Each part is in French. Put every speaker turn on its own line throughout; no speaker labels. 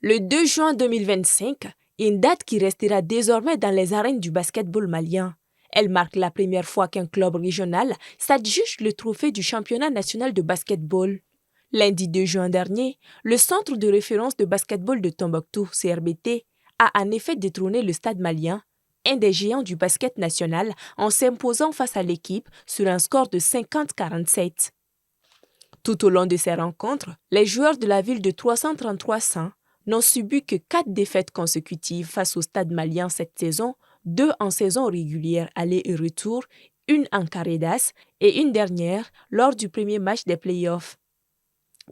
Le 2 juin 2025, une date qui restera désormais dans les arènes du basketball malien. Elle marque la première fois qu'un club régional s'adjuge le trophée du championnat national de basketball. Lundi 2 juin dernier, le centre de référence de basketball de Tombouctou, CRBT, a en effet détrôné le Stade malien, un des géants du basket national, en s'imposant face à l'équipe sur un score de 50-47. Tout au long de ces rencontres, les joueurs de la ville de 333 n'ont subi que 4 défaites consécutives face au Stade malien cette saison, 2 en saison régulière aller et retour, une en Carredas et une dernière lors du premier match des playoffs.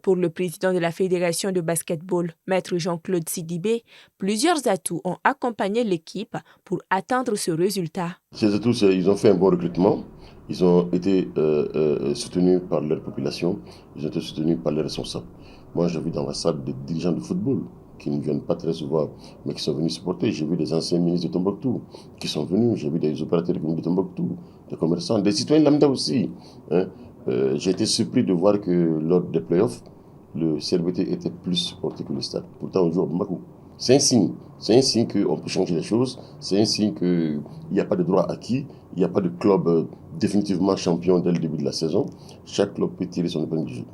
Pour le président de la Fédération de basketball, Maître Jean-Claude Sidibé, plusieurs atouts ont accompagné l'équipe pour atteindre ce résultat.
Ces atouts, ils ont fait un bon recrutement. Ils ont été soutenus par leur population. Ils ont été soutenus par les responsables. Moi, j'ai vu dans la salle des dirigeants de football qui ne viennent pas très souvent, mais qui sont venus supporter. J'ai vu des anciens ministres de Tombouctou qui sont venus. J'ai vu des opérateurs de Tombouctou, des commerçants, des citoyens lambda aussi. Hein. J'ai été surpris de voir que lors des playoffs, le CRBT était plus supporté que le stade. Pourtant, on joue à Bamako. C'est un signe. C'est un signe qu'on peut changer les choses. C'est un signe qu'il n'y a pas de droit acquis. Il n'y a pas de club définitivement champion dès le début de la saison. Chaque club peut tirer son épingle du jeu.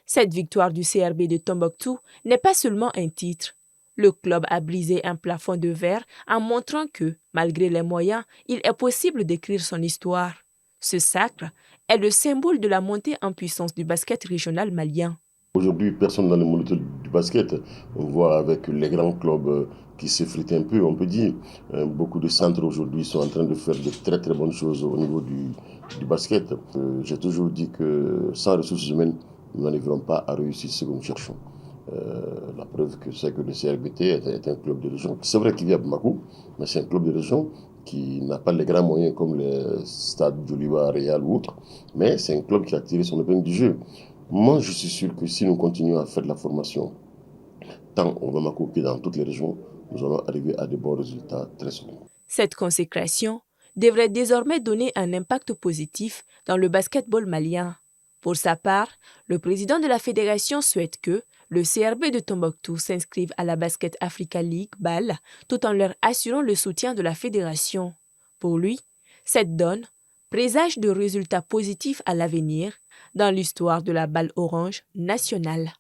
Cette victoire du CRB de Tombouctou n'est pas seulement un titre. Le club a brisé un plafond de verre en montrant que, malgré les moyens, il est possible d'écrire son histoire. Ce sacre est le symbole de la montée en puissance du basket régional malien.
Aujourd'hui, personne dans le monde du basket. On voit avec les grands clubs qui s'effritent un peu, on peut dire. Beaucoup de centres aujourd'hui sont en train de faire de très très bonnes choses au niveau du basket. J'ai toujours dit que sans ressources humaines, nous n'arriverons pas à réussir ce que nous cherchons. La preuve que c'est que le CRBT est un club de région. C'est vrai qu'il y a Bamako, mais c'est un club de région qui n'a pas les grands moyens comme les stades d'Oliva, Real ou autres, mais c'est un club qui a tiré son épingle du jeu. Moi, je suis sûr que si nous continuons à faire de la formation, tant au Bamako que dans toutes les régions, nous allons arriver à de bons résultats très souvent.
Cette consécration devrait désormais donner un impact positif dans le basketball malien. Pour sa part, le président de la fédération souhaite que le CRB de Tombouctou s'inscrive à la Basket Africa League BAL tout en leur assurant le soutien de la fédération. Pour lui, cette donne présage de résultats positifs à l'avenir dans l'histoire de la balle orange nationale.